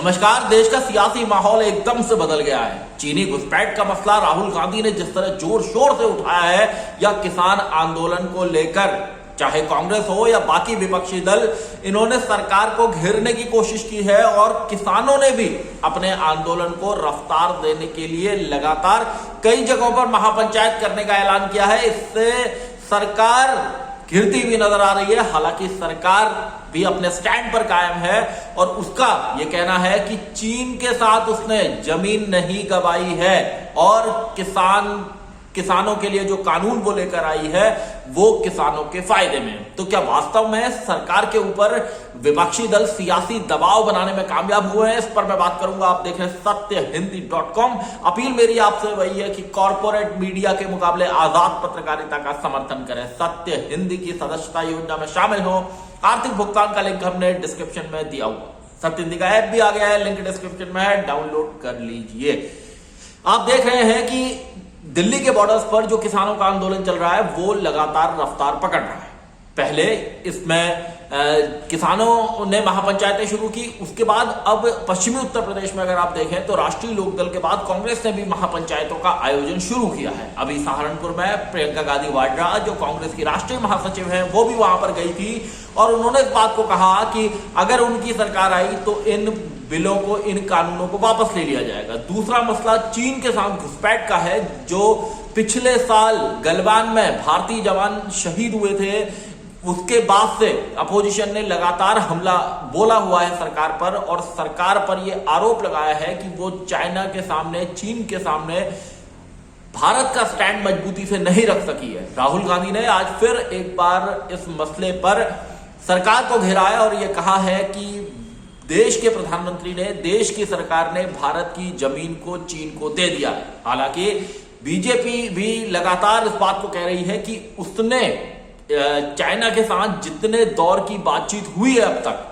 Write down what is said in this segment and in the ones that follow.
नमस्कार। देश का सियासी माहौल एकदम से बदल गया है। चीनी घुसपैठ का मसला राहुल गांधी ने जिस तरह जोर शोर से उठाया है या किसान आंदोलन को लेकर चाहे कांग्रेस हो या बाकी विपक्षी दल, इन्होंने सरकार को घेरने की कोशिश की है और किसानों ने भी अपने आंदोलन को रफ्तार देने के लिए लगातार कई जगहों पर महापंचायत करने का ऐलान किया है। इससे सरकार घिरती हुई नजर आ रही है। हालांकि सरकार भी अपने स्टैंड पर कायम है और उसका यह कहना है कि चीन के साथ उसने जमीन नहीं गंवाई है और किसानों के लिए जो कानून वो लेकर आई है वो किसानों के फायदे में। तो क्या वास्तव में सरकार के ऊपर विपक्षी दल सियासी दबाव बनाने में कामयाब हुए हैं? इस पर मैं बात करूंगा। आप देख रहे हैं सत्यहिंदी.com। अपील मेरी आपसे वही है कि कॉर्पोरेट मीडिया के मुकाबले आजाद पत्रकारिता का समर्थन करें। सत्य हिंदी की सदस्यता योजना में शामिल हो। आर्थिक भुगतान का लिंक हमने डिस्क्रिप्शन में दिया हुआ। सत्य हिंदी का ऐप भी आ गया है, लिंक डिस्क्रिप्शन में है, डाउनलोड कर लीजिए। आप देख रहे हैं कि दिल्ली के बॉर्डर्स पर जो किसानों का आंदोलन चल रहा है वो लगातार रफ्तार पकड़ रहा है। पहले इसमें किसानों ने महापंचायतें शुरू की, उसके बाद अब पश्चिमी उत्तर प्रदेश में अगर आप देखें तो राष्ट्रीय लोकदल के बाद कांग्रेस ने भी महापंचायतों का आयोजन शुरू किया है। अभी सहारनपुर में प्रियंका गांधी वाड्रा जो कांग्रेस की राष्ट्रीय महासचिव हैं वो भी वहां पर गई थी और उन्होंने इस बात को कहा कि अगर उनकी सरकार आई तो इन बिलों को, इन कानूनों को वापस ले लिया जाएगा। दूसरा मसला चीन के साथ घुसपैठ का है। जो पिछले साल गलवान में भारतीय जवान शहीद हुए थे, उसके बाद से अपोजिशन ने लगातार हमला बोला हुआ है सरकार पर और सरकार पर यह आरोप लगाया है कि वो चाइना के सामने, चीन के सामने भारत का स्टैंड मजबूती से नहीं रख सकी है। राहुल गांधी ने आज फिर एक बार इस मसले पर सरकार को घेरा है और यह कहा है कि देश के प्रधानमंत्री ने, देश की सरकार ने भारत की जमीन को चीन को दे दिया है। हालांकि बीजेपी भी लगातार इस बात को कह रही है कि उसने चाइना के साथ जितने दौर की बातचीत हुई है अब तक,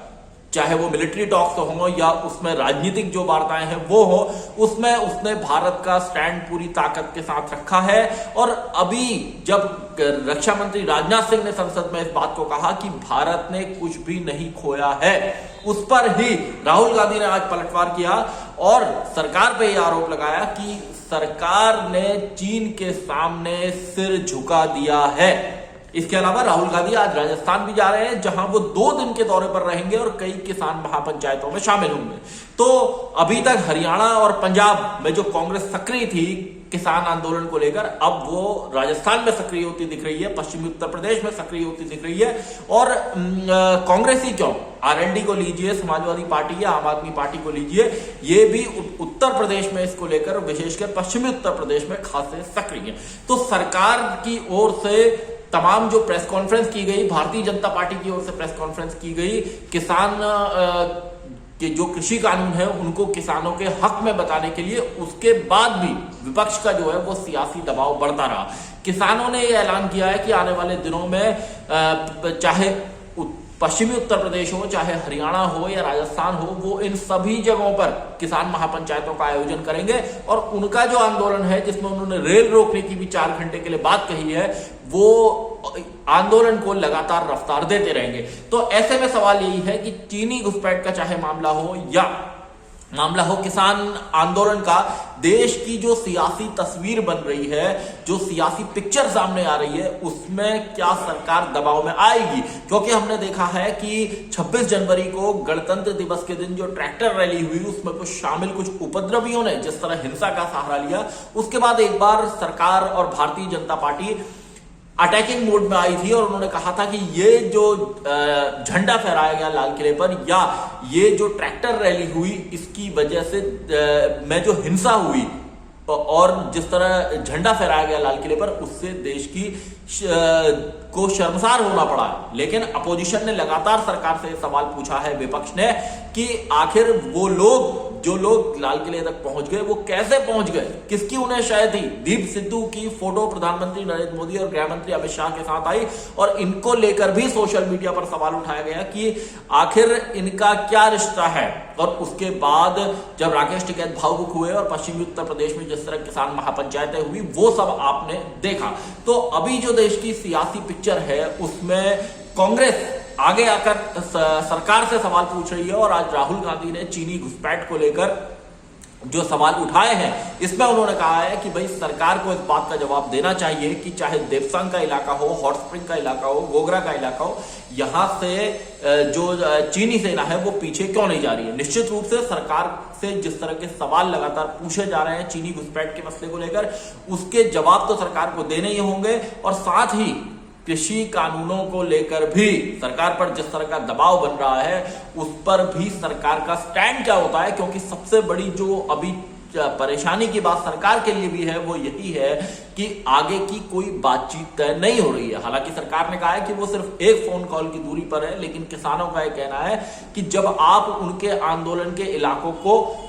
चाहे वो मिलिट्री टॉक्स हो या उसमें राजनीतिक जो वार्ताएं हैं वो हो, उसमें उसने भारत का स्टैंड पूरी ताकत के साथ रखा है। और अभी जब रक्षा मंत्री राजनाथ सिंह ने संसद में इस बात को कहा कि भारत ने कुछ भी नहीं खोया है, उस पर ही राहुल गांधी ने आज पलटवार किया और सरकार पे यह आरोप लगाया कि सरकार ने चीन के सामने सिर झुका दिया है। इसके अलावा राहुल गांधी आज राजस्थान भी जा रहे हैं, जहां वो 2 दिन के दौरे पर रहेंगे और कई किसान महापंचायतों में शामिल होंगे। तो अभी तक हरियाणा और पंजाब में जो कांग्रेस सक्रिय थी किसान आंदोलन को लेकर, अब वो राजस्थान में सक्रिय होती दिख रही है, पश्चिमी उत्तर प्रदेश में सक्रिय होती दिख रही है। और कांग्रेस ही क्यों, आरएलडी को लीजिए, समाजवादी पार्टी या आम आदमी पार्टी को लीजिए, ये भी उत्तर प्रदेश में इसको लेकर, विशेषकर पश्चिमी उत्तर प्रदेश में खासे सक्रिय है। तो सरकार की ओर से तमाम जो प्रेस कॉन्फ्रेंस की गई, भारतीय जनता पार्टी की ओर से प्रेस कॉन्फ्रेंस की गई, किसान के जो कृषि कानून है उनको किसानों के हक में बताने के लिए, उसके बाद भी विपक्ष का जो है वो सियासी दबाव बढ़ता रहा। किसानों ने यह ऐलान किया है कि आने वाले दिनों में चाहे पश्चिमी उत्तर प्रदेश हो, चाहे हरियाणा हो या राजस्थान हो, वो इन सभी जगहों पर किसान महापंचायतों का आयोजन करेंगे और उनका जो आंदोलन है, जिसमें उन्होंने रेल रोकने की भी 4 घंटे के लिए बात कही है, वो आंदोलन को लगातार रफ्तार देते रहेंगे। तो ऐसे में सवाल यही है कि चीनी घुसपैठ का चाहे मामला हो या मामला हो किसान आंदोलन का, देश की जो सियासी तस्वीर बन रही है, जो सियासी पिक्चर सामने आ रही है, उसमें क्या सरकार दबाव में आएगी? क्योंकि हमने देखा है कि 26 जनवरी को गणतंत्र दिवस के दिन जो ट्रैक्टर रैली हुई, उसमें कुछ उपद्रवियों ने जिस तरह हिंसा का सहारा लिया, उसके बाद एक बार सरकार और Bharatiya Janata party attacking mode में आई थी और उन्होंने कहा था कि ये जो झंडा फहराया गया लाल किले पर या ये जो ट्रैक्टर रैली हुई, इसकी वजह से में जो हिंसा हुई और जिस तरह झंडा फहराया गया लाल किले पर, उससे देश की को शर्मसार होना पड़ा। लेकिन अपोजिशन ने लगातार सरकार से सवाल पूछा है, विपक्ष ने, कि आखिर वो लोग, जो लोग लाल किले तक पहुंच गए, वो कैसे पहुंच गए, किसकी उन्हें शय थी? दीप सिद्धू की फोटो प्रधानमंत्री नरेंद्र मोदी और गृह मंत्री अमित शाह के साथ आई और इनको लेकर भी सोशल मीडिया पर सवाल उठाया गया कि आखिर इनका क्या रिश्ता है। और उसके बाद जब राकेश टिकैत भावुक हुए और पश्चिमी उत्तर प्रदेश में जिस तरह किसान महापंचायतें हुई, वो सब आपने देखा। तो अभी जो देश की सियासी पिक्चर है उसमें कांग्रेस आगे आकर सरकार से सवाल पूछ रही है और आज राहुल गांधी ने चीनी घुसपैठ को लेकर जो सवाल उठाए हैं इसमें उन्होंने कहा है कि भाई सरकार को इस बात का जवाब देना चाहिए कि चाहे देवसंग का इलाका हो, हॉट स्प्रिंग का इलाका हो, गोगरा का इलाका हो, यहां से जो चीनी सेना है वो पीछे क्यों नहीं जा रही है। निश्चित रूप से सरकार से जिस तरह के सवाल लगातार पूछे जा रहे हैं चीनी घुसपैठ के मसले को लेकर, उसके जवाब तो सरकार को देने ही होंगे। और साथ ही कृषि कानूनों को लेकर भी सरकार पर जिस तरह का दबाव बन रहा है उस पर भी सरकार का स्टैंड क्या होता है, क्योंकि सबसे बड़ी जो अभी परेशानी की बात सरकार के लिए भी है वो यही है कि आगे की कोई बातचीत तय नहीं हो रही है। हालांकि सरकार ने कहा है कि वो सिर्फ एक फोन कॉल की दूरी पर है, लेकिन किसानों का यह कहना है कि जब आप उनके आंदोलन के इलाकों को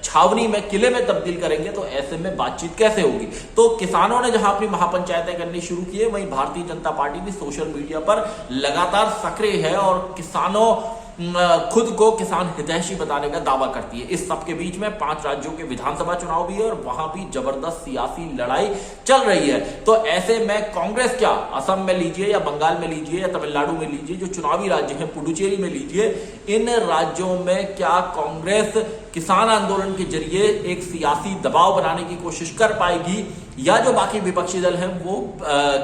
छावनी में, किले में तब्दील करेंगे तो ऐसे में बातचीत कैसे होगी। तो किसानों ने जहां अपनी महापंचायतें करनी शुरू की है, वहीं भारतीय जनता पार्टी भी सोशल मीडिया पर लगातार सक्रिय है और किसानों खुद को किसान हितैषी बताने का दावा करती है। इस सब के बीच में 5 राज्यों के विधानसभा चुनाव भी है और वहां भी जबरदस्त सियासी लड़ाई चल रही है। तो ऐसे में कांग्रेस क्या, असम में लीजिए या बंगाल में लीजिए या तमिलनाडु में लीजिए, जो चुनावी राज्य हैं, पुडुचेरी में लीजिए, इन राज्यों में क्या कांग्रेस किसान आंदोलन के जरिए एक सियासी दबाव बनाने की कोशिश कर पाएगी, या जो बाकी विपक्षी दल हैं वो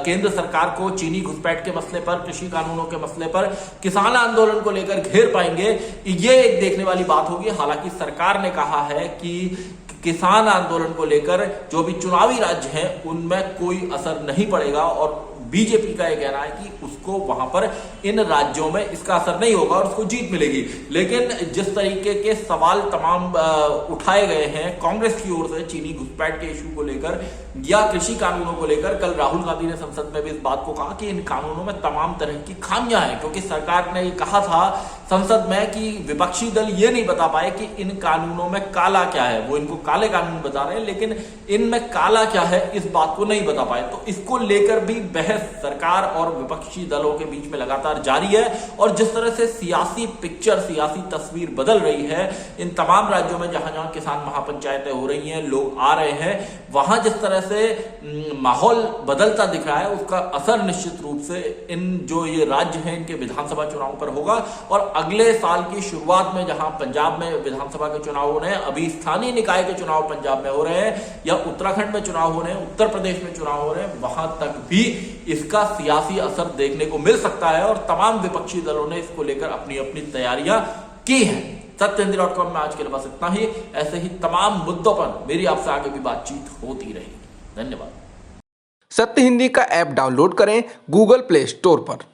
केंद्र सरकार को चीनी घुसपैठ के मसले पर, कृषि कानूनों के मसले पर, किसान आंदोलन को लेकर घेर पाएंगे, ये एक देखने वाली बात होगी। हालांकि सरकार ने कहा है कि किसान आंदोलन को लेकर जो भी चुनावी राज्य हैं उनमें कोई असर नहीं पड़ेगा और बीजेपी का यह कहना है कि उसको वहां पर इन राज्यों में इसका असर नहीं होगा और उसको जीत मिलेगी। लेकिन जिस तरीके के सवाल तमाम उठाए गए हैं कांग्रेस की ओर से चीनी घुसपैठ के इशू को लेकर या कृषि कानूनों को लेकर, कल राहुल गांधी ने संसद में भी इस बात को कहा कि इन कानूनों में तमाम तरह की खामियां हैं, क्योंकि सरकार ने ये कहा था संसद में कि विपक्षी दल ये नहीं बता पाए कि इन कानूनों में काला क्या है। वो इनको काले कानून बता रहे हैं लेकिन इनमें काला क्या है इस बात को नहीं बता पाए। तो इसको लेकर भी बहस सरकार और विपक्षी दलों के बीच में लगातार जारी है और जिस तरह से सियासी पिक्चर, सियासी तस्वीर बदल रही है इन तमाम राज्यों में जहां जहां किसान महापंचायतें हो रही हैं, लोग आ रहे हैं, वहां जिस तरह से माहौल बदलता दिख रहा है उसका असर निश्चित रूप से इन जो ये राज्य हैं इनके विधानसभा चुनाव पर होगा। और अगले साल की शुरुआत में जहां पंजाब में विधानसभा के चुनाव हो रहे हैं, अभी स्थानीय निकाय के चुनाव पंजाब में हो रहे हैं या उत्तराखंड में चुनाव हो रहे हैं, उत्तर प्रदेश में चुनाव हो रहे हैं, वहां तक भी इसका सियासी असर देखने को मिल सकता है और तमाम विपक्षी दलों ने इसको लेकर अपनी अपनी तैयारियां की हैं। सत्यहिंदी.com में आज के लिए बस इतना ही। ऐसे ही तमाम मुद्दों पर मेरी आपसे आगे भी बातचीत होती रहेगी। धन्यवाद। सत्य हिंदी का ऐप डाउनलोड करें गूगल प्ले स्टोर पर।